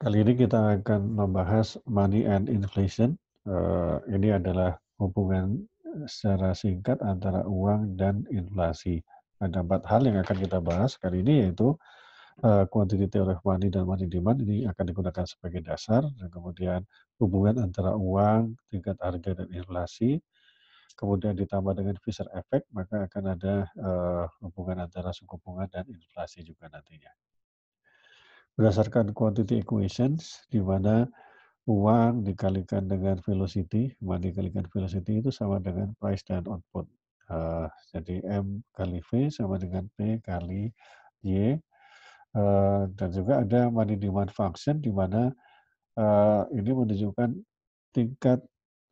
Kali ini kita akan membahas money and inflation. Ini adalah hubungan secara singkat antara uang dan inflasi. Ada 4 hal yang akan kita bahas kali ini yaitu, quantity theory of money dan money demand ini akan digunakan sebagai dasar dan kemudian hubungan antara uang, tingkat harga dan inflasi, kemudian ditambah dengan Fisher effect maka akan ada, hubungan antara suku bunga dan inflasi juga nantinya. Berdasarkan quantity equations di mana uang dikalikan dengan velocity, money dikalikan velocity itu sama dengan price dan output. Jadi M kali V sama dengan P kali Y, dan juga ada money demand function di mana, ini menunjukkan tingkat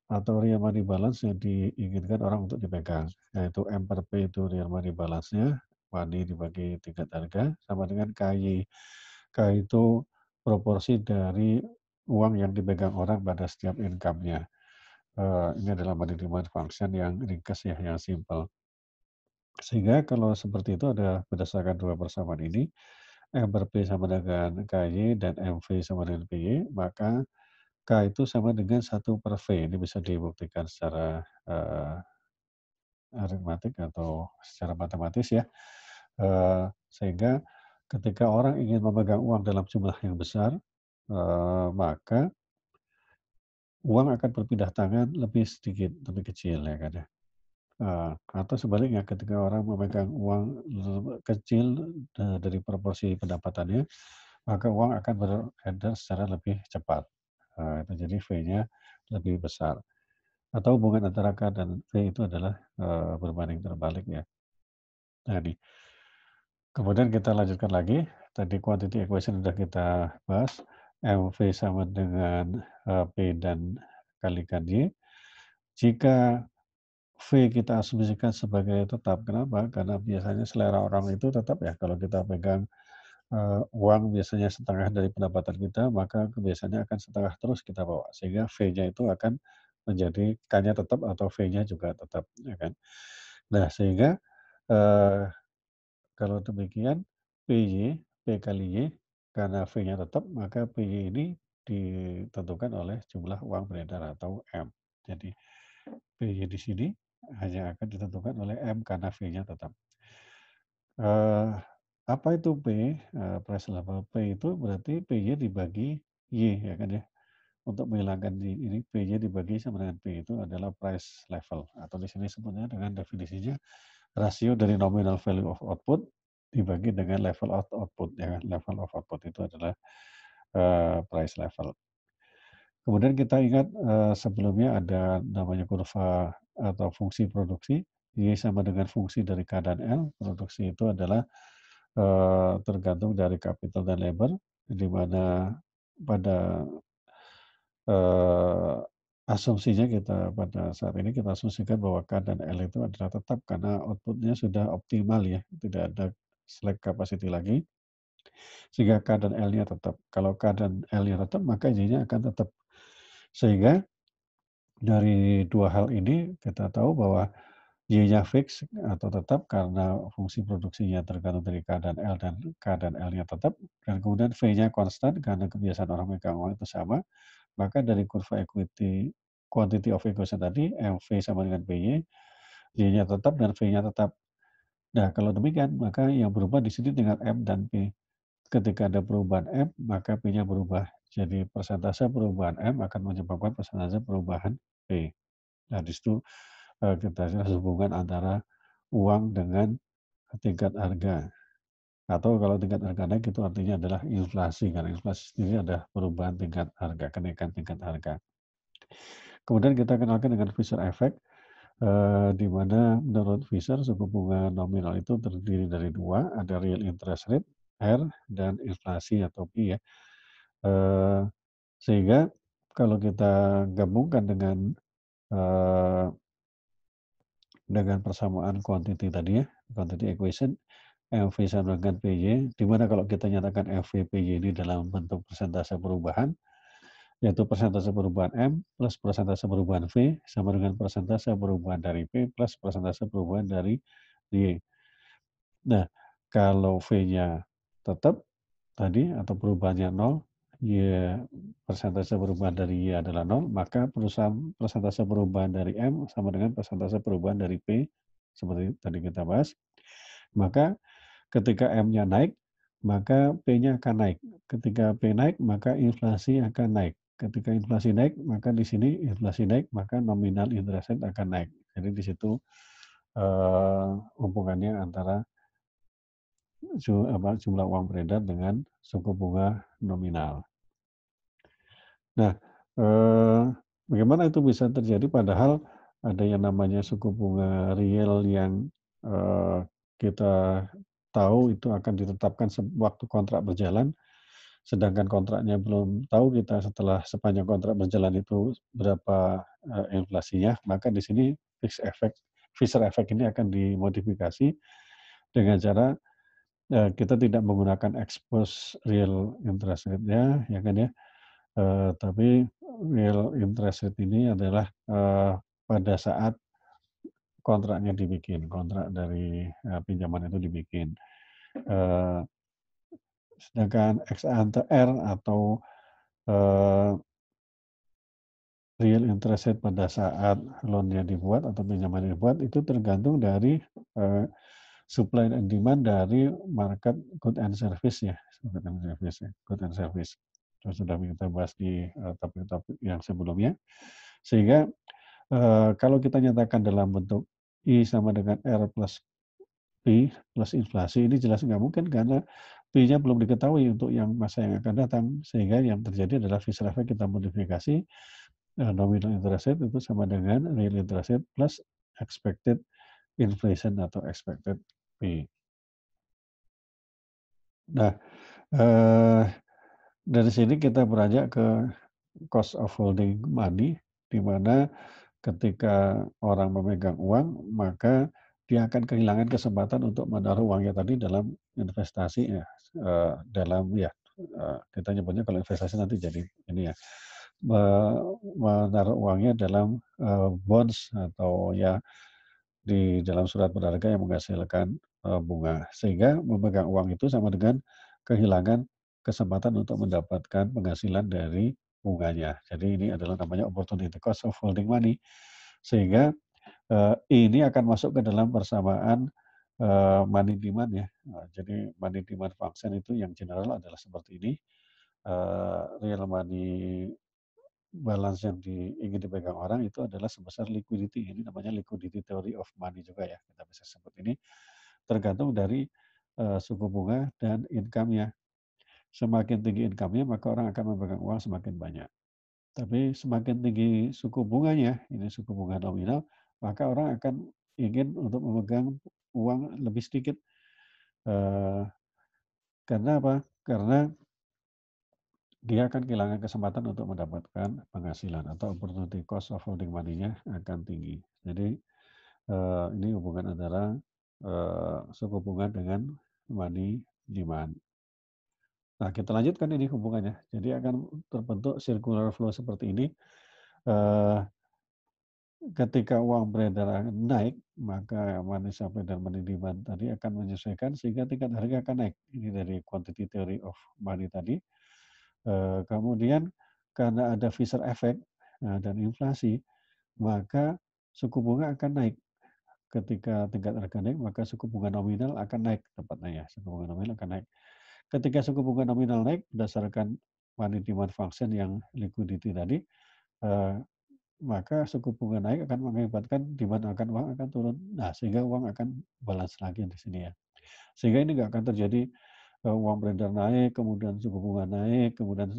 atau real money balance yang diinginkan orang untuk dipegang, yaitu M per P itu real money balance-nya, money dibagi tingkat harga, sama dengan KY. K itu proporsi dari uang yang dipegang orang pada setiap income-nya. Ini adalah money demand function yang ringkas ya, yang simpel. Sehingga kalau seperti itu ada berdasarkan dua persamaan ini, M per P sama dengan KY dan MV sama dengan PY, maka K itu sama dengan 1/V. Ini bisa dibuktikan secara, aritmatik atau secara matematis ya. Sehingga ketika orang ingin memegang uang dalam jumlah yang besar, maka uang akan berpindah tangan lebih sedikit, lebih kecil ya kan ya. Atau sebaliknya ketika orang memegang uang kecil, dari proporsi pendapatannya, maka uang akan beredar secara lebih cepat. Itu jadi V-nya lebih besar. Atau hubungan antara K dan V itu adalah, berbanding terbalik ya. Nah nih, kemudian kita lanjutkan lagi, tadi quantity equation sudah kita bahas, MV sama dengan, P dan kalikan Y. Jika V kita asumsikan sebagai tetap, kenapa? Karena biasanya selera orang itu tetap ya, kalau kita pegang, uang biasanya setengah dari pendapatan kita, maka kebiasaannya akan setengah terus kita bawa, sehingga V-nya itu akan menjadi K-nya tetap atau V-nya juga tetap, ya kan. Nah sehingga, eee kalau demikian, P kali Y, karena V-nya tetap, maka PY ini ditentukan oleh jumlah uang beredar atau M. Jadi PY di sini hanya akan ditentukan oleh M karena V-nya tetap. Eee, apa itu P? Price level. P itu berarti PY dibagi Y ya kan ya. Untuk menghilangkan ini PY dibagi sama dengan P itu adalah price level atau di sini sebutnya dengan definisinya rasio dari nominal value of output dibagi dengan level of output ya kan. Level of output itu adalah, price level. Kemudian kita ingat, sebelumnya ada namanya kurva atau fungsi produksi, Y sama dengan fungsi dari K dan L. Produksi itu adalah, tergantung dari capital dan labor, di mana pada, eee, asumsinya kita pada saat ini kita asumsikan bahwa K dan L itu adalah tetap karena output-nya sudah optimal ya, tidak ada slack capacity lagi, sehingga K dan L-nya tetap. Kalau K dan L-nya tetap, maka Y-nya akan tetap. Sehingga dari dua hal ini kita tahu bahwa Y-nya fix atau tetap karena fungsi produksinya tergantung dari K dan K dan L-nya tetap, dan kemudian V-nya konstan karena kebiasaan orang megang uang itu sama, maka dari kurva equity quantity of equation tadi, MV sama dengan PY, Y-nya tetap dan V-nya tetap. Nah, kalau demikian, maka yang berubah di sini tinggal M dan P. Ketika ada perubahan M, maka P-nya berubah. Jadi persentase perubahan M akan menyebabkan persentase perubahan P. Nah, di situ, kita lihat hubungan antara uang dengan tingkat harga. Atau kalau tingkat harga naik itu artinya adalah inflasi, karena inflasi sendiri ada perubahan tingkat harga, kenaikan tingkat harga. Kemudian kita kenalkan dengan Fisher effect, di mana menurut Fisher suku bunga nominal itu terdiri dari dua, ada real interest rate R dan inflasi atau P ya. Eee, Sehingga kalau kita gabungkan eee, dengan persamaan quantity tadi ya, quantity equation, MV sama dengan PY, di mana kalau kita nyatakan MV PY ini dalam bentuk persentase perubahan, yaitu persentase perubahan M plus persentase perubahan V sama dengan persentase perubahan dari P plus persentase perubahan dari Y. Nah, kalau V-nya tetap tadi atau perubahannya 0, Y persentase perubahan dari Y adalah 0, maka persentase perubahan dari M sama dengan persentase perubahan dari P, seperti tadi kita bahas. Maka ketika M-nya naik, maka P-nya akan naik. Ketika P naik, maka inflasi akan naik. Ketika inflasi naik, maka di sini inflasi naik, maka nominal interest rate akan naik. Jadi di situ hubungannya antara jumlah uang beredar dengan suku bunga nominal. Nah, bagaimana itu bisa terjadi padahal ada yang namanya suku bunga real yang kita tahu itu akan ditetapkan waktu kontrak berjalan, sedangkan kontraknya belum tahu kita setelah sepanjang kontrak berjalan itu berapa inflasinya, maka di sini Fisher effect ini akan dimodifikasi dengan cara kita tidak menggunakan expose real interest rate-nya, ya kan ya. Tapi real interest rate ini adalah pada saat kontraknya dibikin, kontrak dari pinjaman itu dibikin. Sedangkan ex ante R atau real interest rate pada saat loan-nya dibuat atau pinjaman dibuat itu tergantung dari supply and demand dari market good and service ya, good and service. Itu sudah kita bahas di topik-topik yang sebelumnya. Sehingga kalau kita nyatakan dalam bentuk I sama dengan R plus P plus inflasi, ini jelas nggak mungkin karena P-nya belum diketahui untuk yang masa yang akan datang. Sehingga yang terjadi adalah Fisher effect kita modifikasi, nominal interest rate itu sama dengan real interest rate plus expected inflation atau expected P. Nah, dari sini kita beranjak ke cost of holding money, di mana ketika orang memegang uang, maka dia akan kehilangan kesempatan untuk menaruh uangnya tadi dalam investasi ya, dalam ya kita nyebutnya kalau investasi nanti jadi ini ya, menaruh uangnya dalam bonds atau ya di dalam surat berharga yang menghasilkan bunga. Sehingga memegang uang itu sama dengan kehilangan kesempatan untuk mendapatkan penghasilan dari bunganya. Jadi ini adalah namanya opportunity cost of holding money. Sehingga ini akan masuk ke dalam persamaan money demand ya. Jadi money demand function itu yang general adalah seperti ini. Real money balance yang ingin dipegang orang itu adalah sebesar liquidity. Ini namanya liquidity theory of money juga ya, kita bisa sebut ini. Tergantung dari suku bunga dan income-nya. Semakin tinggi income-nya, maka orang akan memegang uang semakin banyak. Tapi semakin tinggi suku bunganya, ini suku bunga nominal, maka orang akan ingin untuk memegang uang lebih sedikit. Karena apa? Karena dia akan kehilangan kesempatan untuk mendapatkan penghasilan atau opportunity cost of holding money-nya akan tinggi. Jadi ini hubungan antara suku bunga dengan money demand. Nah, kita lanjutkan ini hubungannya. Jadi akan terbentuk circular flow seperti ini. Ketika uang beredar naik, maka money supply dan money demand tadi akan menyesuaikan sehingga tingkat harga akan naik. Ini dari quantity theory of money tadi. Kemudian karena ada Fisher effect dan inflasi, maka suku bunga akan naik. Ketika tingkat harga naik, maka suku bunga nominal akan naik tepatnya ya. Suku bunga nominal akan naik. Ketika suku bunga nominal naik berdasarkan money demand function yang liquidity tadi, maka suku bunga naik akan mengakibatkan demand akan uang akan turun. Nah, sehingga uang akan balance lagi di sini ya. Sehingga ini nggak akan terjadi uang beredar naik, kemudian suku bunga naik, kemudian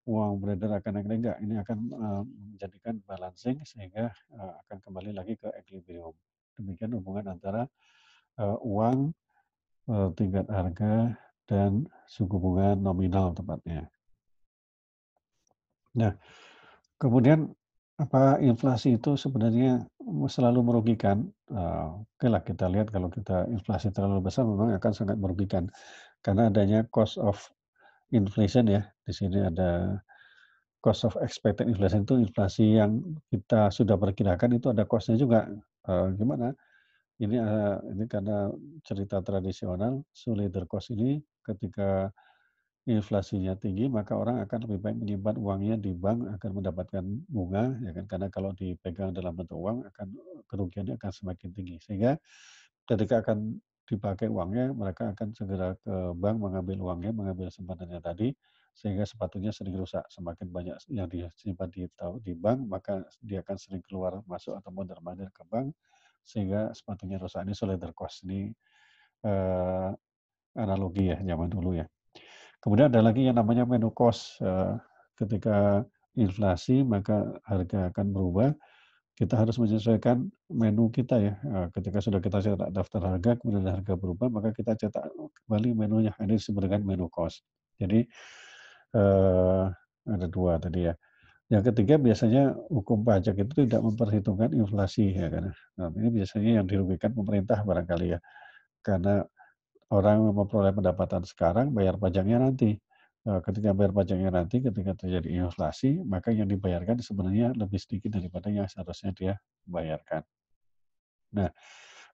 uang beredar akan naik, enggak. Ini akan menjadikan balancing sehingga akan kembali lagi ke equilibrium. Demikian hubungan antara uang, tingkat harga, dan suku bunga nominal tepatnya. Nah, kemudian apa inflasi itu sebenarnya selalu merugikan? Oke lah kita lihat kalau kita inflasi terlalu besar memang akan sangat merugikan karena adanya cost of inflation ya. Di sini ada cost of expected inflation itu inflasi yang kita sudah perkirakan itu ada cost-nya juga. Gimana? Ini karena cerita tradisional, Shuleder cost ini ketika inflasinya tinggi, maka orang akan lebih baik menyimpan uangnya di bank agar mendapatkan bunga, ya kan. Karena kalau dipegang dalam bentuk uang akan kerugiannya akan semakin tinggi. Sehingga ketika akan dipakai uangnya, mereka akan segera ke bank mengambil uangnya, mengambil simpanannya tadi, sehingga sepatunya sering rusak. Semakin banyak yang disimpan di bank, maka dia akan sering keluar masuk atau mondar-mandir ke bank, sehingga sepatunya rusak. Ini solidar cost, ini eh, analogi ya zaman dulu ya. Kemudian ada lagi yang namanya menu cost, ketika inflasi maka harga akan berubah, kita harus menyesuaikan menu kita ya, ketika sudah kita cetak daftar harga, kemudian harga berubah, maka kita cetak kembali menunya, ini disebut dengan menu cost. Jadi, eee, ada 2 tadi ya. Yang ketiga biasanya hukum pajak itu tidak memperhitungkan inflasi ya kan. Nah, ini biasanya yang dirugikan pemerintah barangkali ya, karena orang memperoleh pendapatan sekarang, bayar pajaknya nanti. Ketika bayar pajaknya nanti, ketika terjadi inflasi, maka yang dibayarkan sebenarnya lebih sedikit daripada yang seharusnya dia bayarkan. Nah,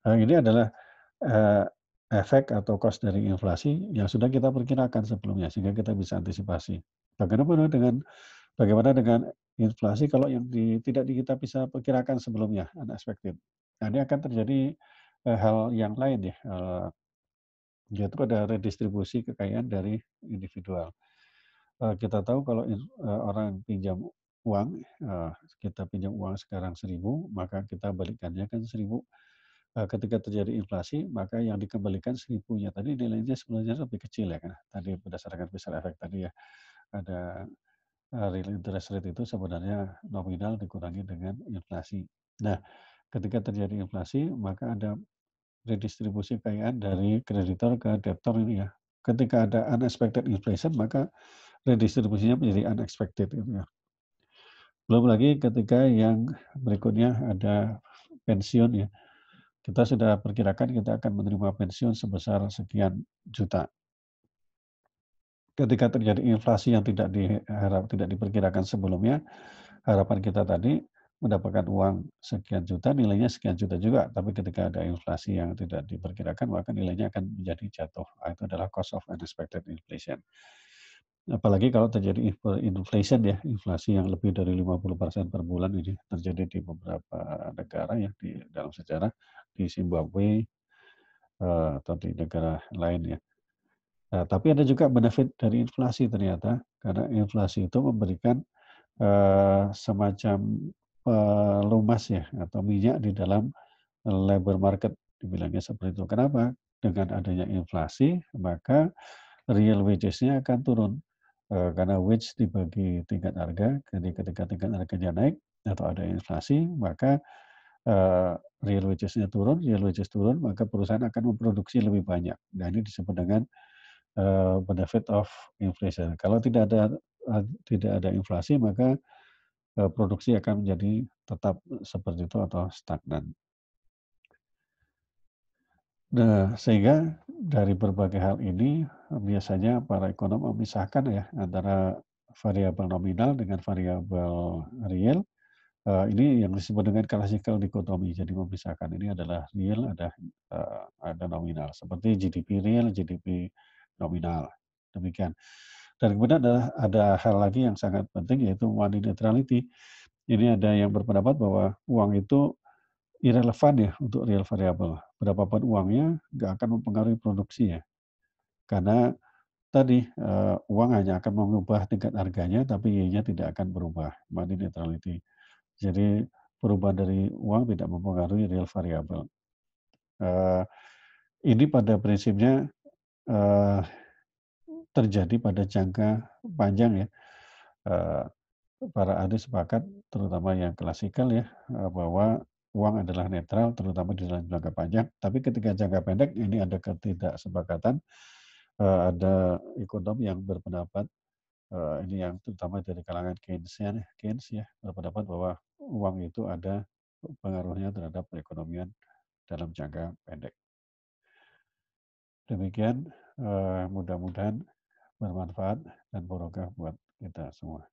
ini adalah, eee, efek atau cost dari inflasi yang sudah kita perkirakan sebelumnya, sehingga kita bisa antisipasi. Bagaimana dengan inflasi kalau yang tidak kita bisa perkirakan sebelumnya, unexpected. Nah, ini akan terjadi, hal yang lain ya, yaitu ada redistribusi kekayaan dari individual. Kita tahu kalau orang pinjam uang, kita pinjam uang sekarang 1.000, maka kita balikannya kan 1.000. Ketika terjadi inflasi, maka yang dikembalikan 1.000-nya tadi nilainya sebenarnya lebih kecil ya kan, tadi berdasarkan Fisher effect tadi ya. Ada, real interest rate itu sebenarnya nominal dikurangi dengan inflasi. Nah, ketika terjadi inflasi, maka ada redistribusi kekayaan dari kreditor ke debtor ini ya. Ketika ada unexpected inflation, maka redistribusinya menjadi unexpected gitu ya. Belum lagi ketika yang berikutnya ada pensiun ya. Kita sudah perkirakan kita akan menerima pensiun sebesar sekian juta. Ketika terjadi inflasi yang tidak diperkirakan sebelumnya, harapan kita tadi mendapatkan uang sekian juta, nilainya sekian juta juga. Tapi ketika ada inflasi yang tidak diperkirakan, maka nilainya akan menjadi jatuh. Itu adalah cost of unexpected inflation. Apalagi kalau terjadi hyperinflation ya, inflasi yang lebih dari 50% per bulan ini terjadi di beberapa negara ya di dalam sejarah, di Zimbabwe, atau di negara lain ya. Nah, tapi ada juga benefit dari inflasi ternyata, karena inflasi itu memberikan, semacam pelumas ya atau minyak di dalam labor market, dibilangnya seperti itu. Kenapa? Dengan adanya inflasi, maka real wages-nya akan turun, karena wage dibagi tingkat harga, jadi ketika tingkat harganya naik atau ada inflasi, maka, real wages-nya turun, real wages turun, maka perusahaan akan memproduksi lebih banyak. Nah, ini disebut dengan, benefit of inflation. Kalau tidak ada inflasi, maka, produksi akan menjadi tetap seperti itu atau stagnan. Nah, sehingga dari berbagai hal ini, biasanya para ekonom memisahkan ya antara variabel nominal dengan variabel real. Ini yang disebut dengan classical dichotomy. Jadi memisahkan ini adalah real, ada nominal. Seperti GDP real, GDP nominal. Demikian. Dan kemudian ada hal lagi yang sangat penting yaitu money neutrality. Ini ada yang berpendapat bahwa uang itu irrelevan ya untuk real variable. Berapapun uangnya nggak akan mempengaruhi produksi ya. Karena tadi, uang hanya akan mengubah tingkat harganya tapi yield-nya tidak akan berubah, money neutrality. Jadi perubahan dari uang tidak mempengaruhi real variable. Eee, ini pada prinsipnya, eee, terjadi pada jangka panjang ya. Eee, para ahli sepakat terutama yang klasikal ya, bahwa uang adalah netral terutama di dalam jangka panjang, tapi ketika jangka pendek ini ada ketidaksepakatan, ada ekonom yang berpendapat, ini yang terutama dari kalangan Keynes ya, berpendapat bahwa uang itu ada pengaruhnya terhadap perekonomian dalam jangka pendek. Demikian, mudah-mudahan bermanfaat dan barokah buat kita semua.